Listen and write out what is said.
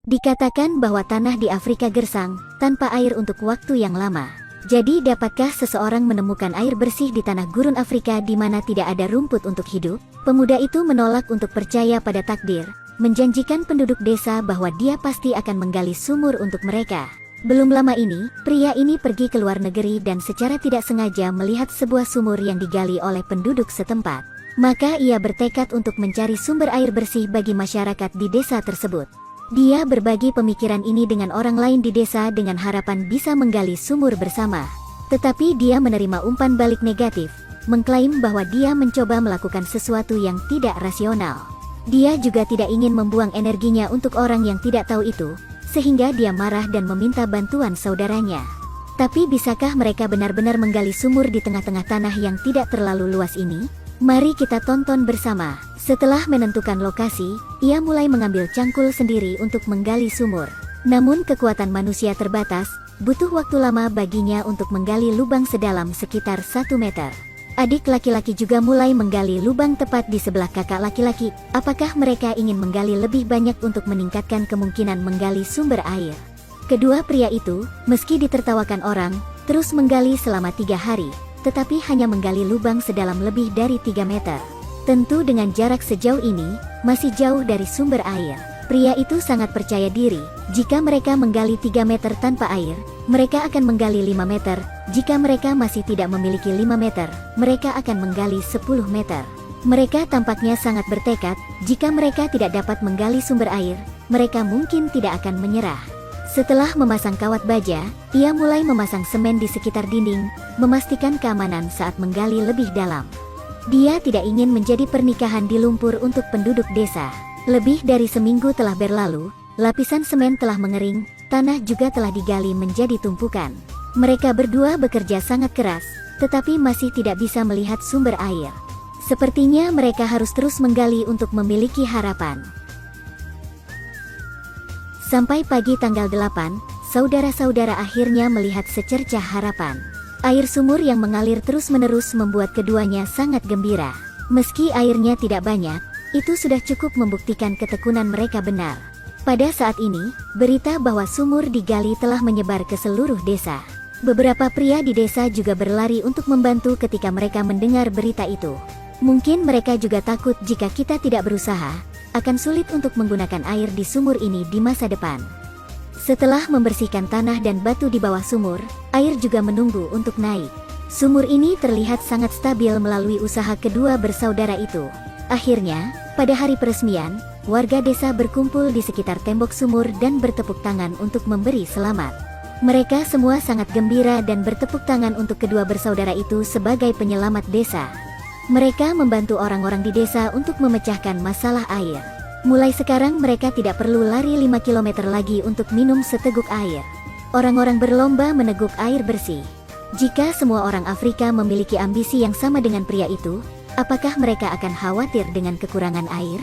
Dikatakan bahwa tanah di Afrika gersang, tanpa air untuk waktu yang lama. Jadi dapatkah seseorang menemukan air bersih di tanah gurun Afrika di mana tidak ada rumput untuk hidup? Pemuda itu menolak untuk percaya pada takdir, menjanjikan penduduk desa bahwa dia pasti akan menggali sumur untuk mereka. Belum lama ini, pria ini pergi ke luar negeri dan secara tidak sengaja melihat sebuah sumur yang digali oleh penduduk setempat. Maka ia bertekad untuk mencari sumber air bersih bagi masyarakat di desa tersebut. Dia berbagi pemikiran ini dengan orang lain di desa dengan harapan bisa menggali sumur bersama. Tetapi dia menerima umpan balik negatif, mengklaim bahwa dia mencoba melakukan sesuatu yang tidak rasional. Dia juga tidak ingin membuang energinya untuk orang yang tidak tahu itu, sehingga dia marah dan meminta bantuan saudaranya. Tapi bisakah mereka benar-benar menggali sumur di tengah-tengah tanah yang tidak terlalu luas ini? Mari kita tonton bersama. Setelah menentukan lokasi, ia mulai mengambil cangkul sendiri untuk menggali sumur. Namun kekuatan manusia terbatas, butuh waktu lama baginya untuk menggali lubang sedalam sekitar 1 meter. Adik laki-laki juga mulai menggali lubang tepat di sebelah kakak laki-laki. Apakah mereka ingin menggali lebih banyak untuk meningkatkan kemungkinan menggali sumber air? Kedua pria itu, meski ditertawakan orang, terus menggali selama 3 hari, tetapi hanya menggali lubang sedalam lebih dari 3 meter. Tentu dengan jarak sejauh ini, masih jauh dari sumber air. Pria itu sangat percaya diri, jika mereka menggali 3 meter tanpa air, mereka akan menggali 5 meter, jika mereka masih tidak memiliki 5 meter, mereka akan menggali 10 meter. Mereka tampaknya sangat bertekad, jika mereka tidak dapat menggali sumber air, mereka mungkin tidak akan menyerah. Setelah memasang kawat baja, ia mulai memasang semen di sekitar dinding, memastikan keamanan saat menggali lebih dalam. Dia tidak ingin menjadi pernikahan di lumpur untuk penduduk desa. Lebih dari seminggu telah berlalu, lapisan semen telah mengering, tanah juga telah digali menjadi tumpukan. Mereka berdua bekerja sangat keras, tetapi masih tidak bisa melihat sumber air. Sepertinya mereka harus terus menggali untuk memiliki harapan. Sampai pagi tanggal 8, saudara-saudara akhirnya melihat secercah harapan. Air sumur yang mengalir terus-menerus membuat keduanya sangat gembira. Meski airnya tidak banyak, itu sudah cukup membuktikan ketekunan mereka benar. Pada saat ini, berita bahwa sumur digali telah menyebar ke seluruh desa. Beberapa pria di desa juga berlari untuk membantu ketika mereka mendengar berita itu. Mungkin mereka juga takut jika kita tidak berusaha, akan sulit untuk menggunakan air di sumur ini di masa depan. Setelah membersihkan tanah dan batu di bawah sumur, air juga menunggu untuk naik. Sumur ini terlihat sangat stabil melalui usaha kedua bersaudara itu. Akhirnya, pada hari peresmian, warga desa berkumpul di sekitar tembok sumur dan bertepuk tangan untuk memberi selamat. Mereka semua sangat gembira dan bertepuk tangan untuk kedua bersaudara itu sebagai penyelamat desa. Mereka membantu orang-orang di desa untuk memecahkan masalah air. Mulai sekarang mereka tidak perlu lari 5 km lagi untuk minum seteguk air. Orang-orang berlomba meneguk air bersih. Jika semua orang Afrika memiliki ambisi yang sama dengan pria itu, apakah mereka akan khawatir dengan kekurangan air?